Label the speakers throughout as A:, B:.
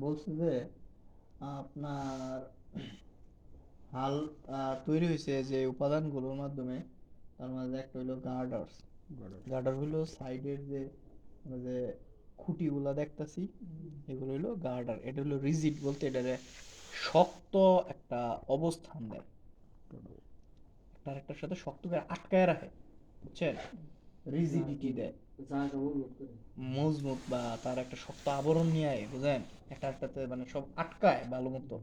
A: বলছে যে আপনার হাল তৈরি হয়েছে যে উপাদানগুলোর মাধ্যমে, তার মাঝে একটা হলো গার্ডার্স। গার্ডার হলো সাইডের যে আমরা যে খুঁটিগুলা দেখতাছি, এগুলো হলো গার্ডার। এটা হলো রিজিড, বলতে এটারে শক্ত একটা অবস্থান দেয়, একটা আরেকটার সাথে শক্ত করে আটকায় রাখে, বুঝছেন? রিজিডিটি দেয়, মজবুত, বা তার একটা শক্ত আবরণ নিয়ে আয়, বুঝেন? একটা একটাতে মানে সব আটকায় ভালো মতো।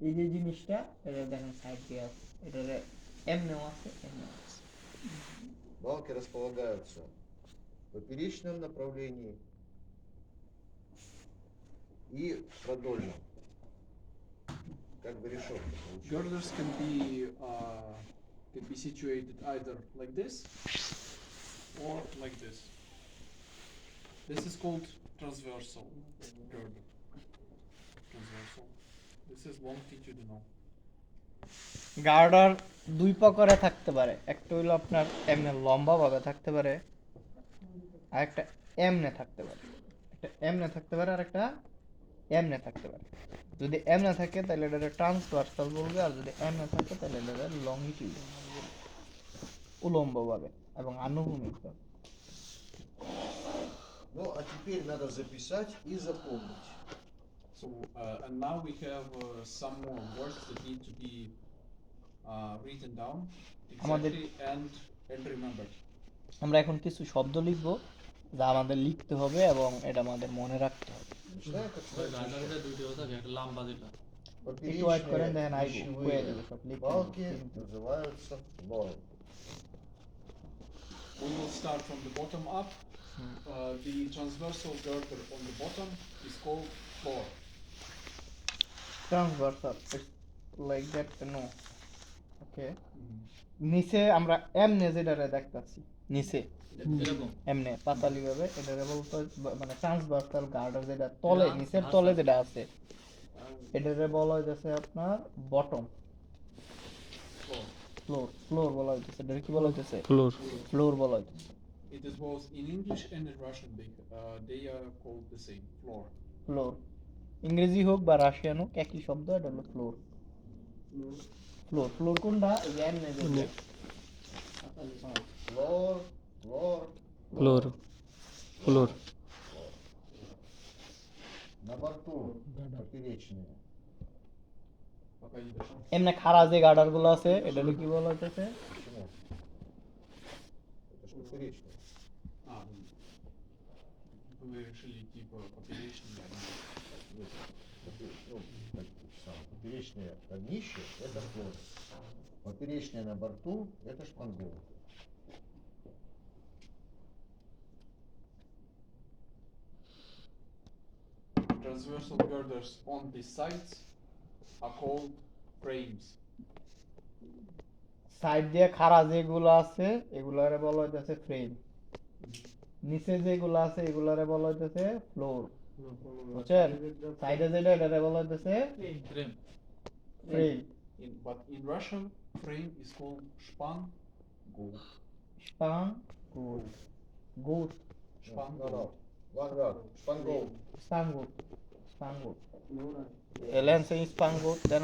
A: এই যে জিনিসটা, এটা দেখেন সাইড দিয়ে আছে, এটারে এমনেও আছে, এমনেও আছে।
B: Балки располагаются в поперечном направлении и продольном. Как бы решетка получается.
C: Girders can be situated either like this or like this. This is called transversal girder. Transversal. This is longitudinal.
A: গার্ডার দুই প্রকারে থাকতে পারে, একটা হলো আপনার এমনে লম্বা ভাবে থাকতে পারে, আর একটা এমনে থাকতে পারে। একটা এমনে থাকতে পারে আর একটা এমনে থাকতে পারে। যদি এমনে থাকে তাহলে এটা ট্রান্সভার্সাল বলবে, আর যদি এমনে থাকে তাহলে এটা লংগিটিউডিনাল বলবে, উলম্ব ভাবে এবং আনুভূমিক ভাবে।
B: Ну, а теперь надо записать и запомнить.
C: So, and now we have some more words that need to be written down exactly and remembered.
A: আমরা এখন কিছু শব্দ লিখব, যা আমাদের লিখতে হবে এবং এটা আমাদের মনে রাখতে হবে।
B: Начинаем как
A: একটু ওয়েট করেন, দেখেন আইবো
B: пищевые
A: হয়ে যাবে সব লিখতে।
B: балки называются флором.
C: We will start from the bottom up. The transversal girder on the bottom is called floor.
A: Transversal, like that, no. Okay, নিচে আমরা এমনে যেটারে দেখতাছি, নিচে এমনে পাতালি ভাবে এটারে বলতে মানে ট্রান্সভার্সাল গার্ডার, যেটা তলে নিচের তলে যেটা আছে, এটারে বলা হইতেছে আপনার বটম।
C: Floor.
A: ফ্লোর, ফ্লোর বলা হইতেছে, এটারে কি বলা হইতেছে?
D: ফ্লোর।
A: ফ্লোর বলা হইতেছে।
C: It is both in English and in Russian. They are called the same. Floor.
A: Floor, ইংরেজি হোক বা রাশিয়ান হোক একই শব্দ, এটা হলো ফ্লোর। ফ্লোর, ফ্লোর কোনটা? এই যে এমনে যে
B: Флор, флор,
D: ফ্লোর, ফ্লোর।
B: на борту поперечные.
C: Пока не дошел.
A: এমনে খাড়া যে গার্ডার গুলো আছে, এটা হলো কি বলা হইতেছে?
B: Почему? Это ж поперечные.
C: Вы решили идти по поперечным.
B: Нет, ну, как самое, поперечное днище – это флор. Поперечное на борту – это шпангоут.
C: Transversal girders on the sides are called frames.
A: Side দিয়ে খাড়া যেগুলো আছে এগুলারে বলা হইতেছে ফ্রেম, নিচে যেগুলো আছে এগুলারে বলা হইতেছে ফ্লোর, বুঝছেন? সাইডে যেটা এটারে বলা হইতেছে frame.
C: But in Russian, frame is called spangout.
A: স্পান গুড, গুড,
C: Spangout.
B: One word. Шпангоут.
A: স্পান গুড, স্পান গুড, এলেন সেই স্পান গুড দেন